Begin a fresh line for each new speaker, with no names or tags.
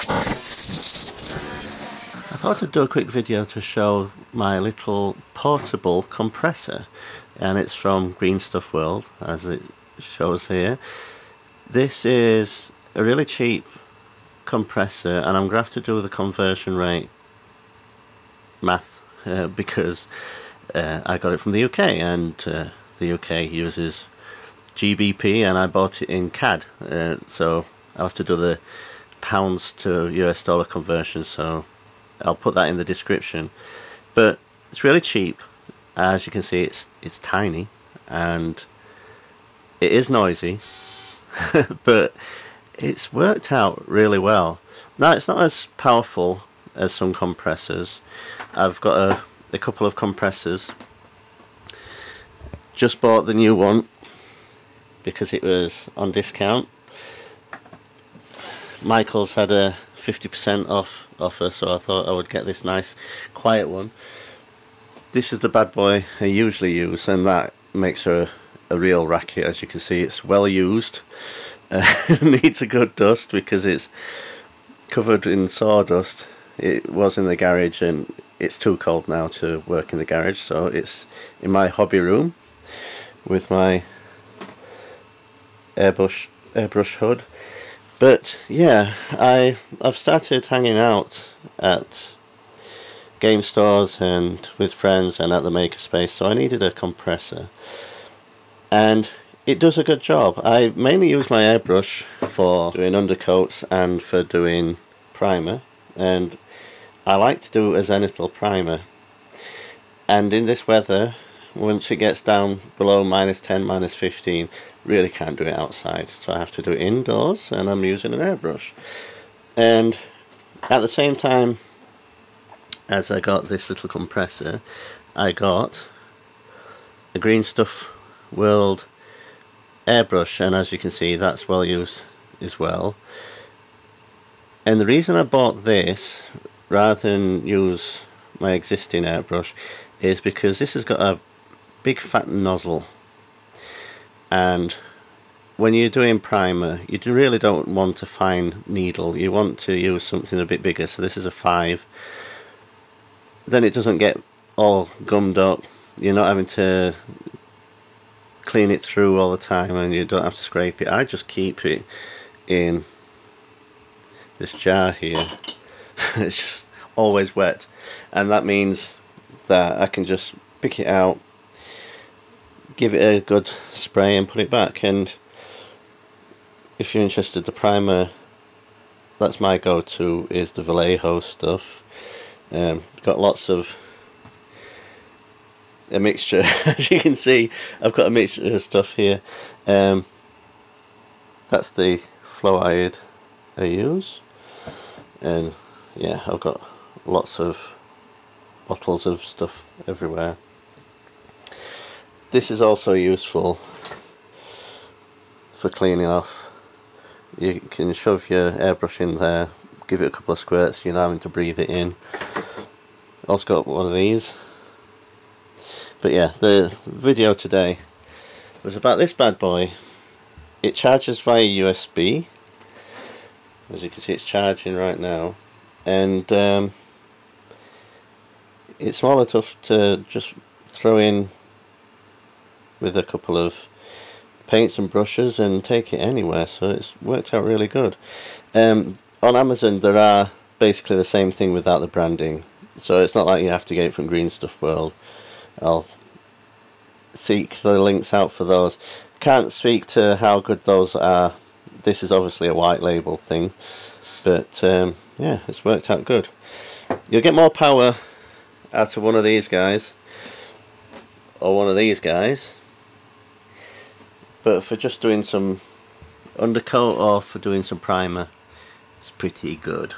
I thought I'd do a quick video to show my little portable compressor, and it's from Green Stuff World, as it shows here. This is a really cheap compressor, and I'm going to have to do the conversion rate math because I got it from the UK, and the UK uses GBP and I bought it in CAD, so I'll have to do the pounds to US dollar conversion, so I'll put that in the description. But it's really cheap. As you can see, it's tiny and it is noisy but it's worked out really well. Now, it's not as powerful as some compressors. I've got a couple of compressors. Just bought the new one because it was on discount. Michael's had a 50% off offer, so I thought I would get this nice quiet one. This is the bad boy I usually use, and that makes her a real racket. As you can see, it's well used. Needs a good dust because it's covered in sawdust. It was in the garage and it's too cold now to work in the garage, so it's in my hobby room with my airbrush hood. But yeah, I've started hanging out at game stores and with friends and at the makerspace, so I needed a compressor, and it does a good job. I mainly use my airbrush for doing undercoats and for doing primer, and I like to do a zenithal primer. And in this weather, once it gets down below -10, -15, really can't do it outside, so I have to do it indoors, and I'm using an airbrush. And at the same time as I got this little compressor, I got a Green Stuff World airbrush, and as you can see, that's well used as well. And the reason I bought this rather than use my existing airbrush is because this has got a big fat nozzle, and when you're doing primer, you really don't want a fine needle. You want to use something a bit bigger, so this is a 5. Then it doesn't get all gummed up. You're not having to clean it through all the time, and you don't have to scrape it. I just keep it in this jar here. It's just always wet, and that means that I can just pick it out, give it a good spray and put it back. And if you're interested, the primer that's my go-to is the Vallejo stuff. Got lots of a mixture. As you can see, I've got a mixture of stuff here. That's the fluoride I use, and yeah, I've got lots of bottles of stuff everywhere. This is also useful for cleaning off. You can shove your airbrush in there, give it a couple of squirts, you're not having to breathe it in. Also got one of these. But yeah, the video today was about this bad boy. It charges via USB. As you can see, it's charging right now, and it's small enough to just throw in with a couple of paints and brushes and take it anywhere, so it's worked out really good. On Amazon there are basically the same thing without the branding, so it's not like you have to get it from Green Stuff World. I'll seek the links out for those. Can't speak to how good those are. This is obviously a white label thing, but yeah, it's worked out good. You'll get more power out of one of these guys or one of these guys, but for just doing some undercoat or for doing some primer, it's pretty good.